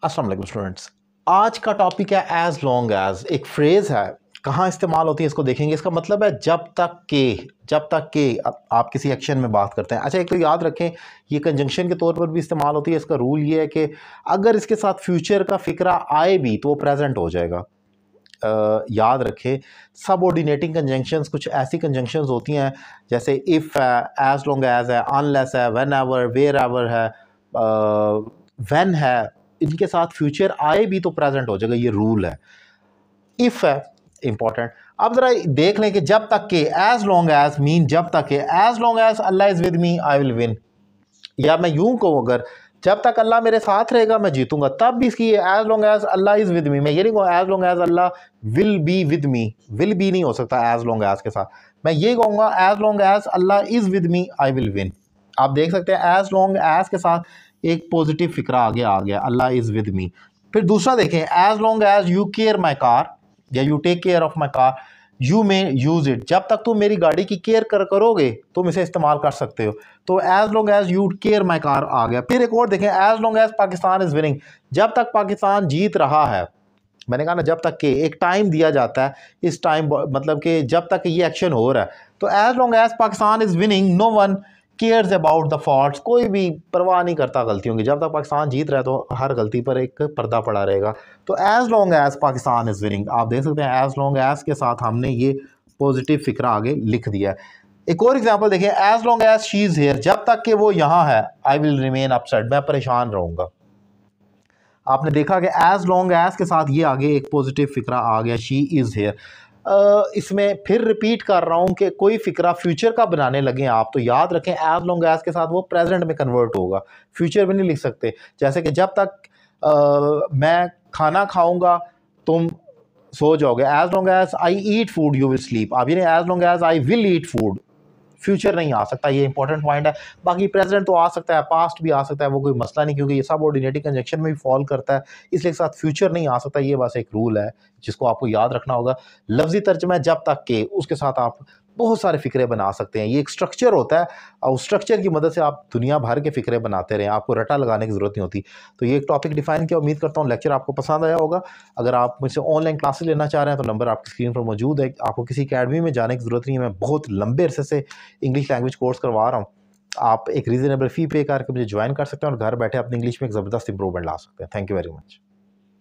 अस्सलाम वालेकुम स्टूडेंट्स। आज का टॉपिक है एज लॉन्ग एज। एक फ्रेज़ है, कहाँ इस्तेमाल होती है इसको देखेंगे। इसका मतलब है जब तक के आप किसी एक्शन में बात करते हैं। अच्छा, एक तो याद रखें ये कंजंक्शन के तौर पर भी इस्तेमाल होती है। इसका रूल ये है कि अगर इसके साथ फ्यूचर का फ़िक्रा आए भी तो वो प्रेजेंट हो जाएगा। याद रखें सबऑर्डिनेटिंग कंजंक्शंस कुछ ऐसी कंजंक्शंस होती हैं जैसे इफ़ है, एज लॉन्ग एज है, अनलेस है, व्हेन एवर, वेयर एवर है, व्हेन है। इनके साथ फ्यूचर आए भी तो प्रेजेंट हो जाएगा, ये रूल है। इफ़ है इंपॉर्टेंट। अब जरा देख लें कि जब तक के एज लॉन्ग एज मीन जब तक के as long as Allah is with me I will win. या मैं यूं कहूँ अगर जब तक अल्लाह मेरे साथ रहेगा मैं जीतूंगा, तब भी इसकी as long as Allah is with me. मैं ये नहीं कहूँ as long as Allah will be with me, will be नहीं हो सकता एज लॉन्ग एज के साथ। मैं ये कहूँगा as long as Allah is with me I will win. आप देख सकते हैं एज लॉन्ग एज के साथ एक पॉजिटिव फिक्रा आगे आ गया, अल्लाह इज विद मी। फिर दूसरा देखें, as long as you care my car या you take care of my car you may use it. जब तक तुम मेरी गाड़ी की केयर करोगे तुम इसे इस्तेमाल कर सकते हो। तो as long as you care my car आ गया। फिर एक और देखें, as long as Pakistan is winning. जब तक पाकिस्तान जीत रहा है, मैंने कहा ना जब तक के एक टाइम दिया जाता है, इस टाइम मतलब कि जब तक ये एक्शन हो रहा है। तो as long as Pakistan is winning no one cares about the faults. कोई भी परवाह नहीं करता गलतियों की। जब तक पाकिस्तान जीत रहा है तो हर गलती पर एक पर्दा पड़ा रहेगा। तो as long as Pakistan is winning, आप देख सकते हैं एज लॉन्ग एज के साथ हमने ये पॉजिटिव फिक्रा आगे लिख दिया है। एक और एग्जांपल देखिए, as long as she is here. जब तक कि वो यहाँ है आई विल रिमेन अपसेट, मैं परेशान रहूंगा। आपने देखा कि एज लॉन्ग एज के साथ ये आगे एक पॉजिटिव फिक्रा आ गया, शी इज हेयर। इसमें फिर रिपीट कर रहा हूँ कि कोई फिक्रा फ्यूचर का बनाने लगे आप तो याद रखें एज लॉन्ग एज के साथ वो प्रेजेंट में कन्वर्ट होगा, फ्यूचर में नहीं लिख सकते। जैसे कि जब तक मैं खाना खाऊंगा तुम सो जाओगे, as long as I eat food you will sleep. अब ये as long as I will eat food, future नहीं आ सकता, ये इंपॉर्टेंट पॉइंट है। बाकी प्रेजेंट तो आ सकता है, पास्ट भी आ सकता है, वो कोई मसला नहीं, क्योंकि ये सब ऑर्डिनेटिव कंजंक्शन में भी फॉल करता है, इसलिए साथ फ्यूचर नहीं आ सकता। ये बस एक रूल है जिसको आपको याद रखना होगा। लफ्जी तर्जमा जब तक के, उसके साथ आप बहुत सारे फ़िक्रे बना सकते हैं। ये एक स्ट्रक्चर होता है और उस स्ट्रक्चर की मदद से आप दुनिया भर के फ़िक्रे बनाते रहें, आपको रटा लगाने की ज़रूरत नहीं होती। तो ये एक टॉपिक डिफाइन किया, उम्मीद करता हूँ लेक्चर आपको पसंद आया होगा। अगर आप मुझसे ऑनलाइन क्लासेस लेना चाह रहे हैं तो नंबर आपकी स्क्रीन पर मौजूद है। आपको किसी अकेडमी में जाने की ज़रूरत नहीं है, मैं बहुत लंबे अरसे से इंग्लिश लैंग्वेज कोर्स करवा रहा हूँ। आप एक रीज़नेबल फ़ी पे करके मुझे ज्वाइन कर सकते हैं और घर बैठे अपनी इंग्लिश में एक ज़बरदस्त इंप्रूवमेंट ला सकते हैं। Thank you very much.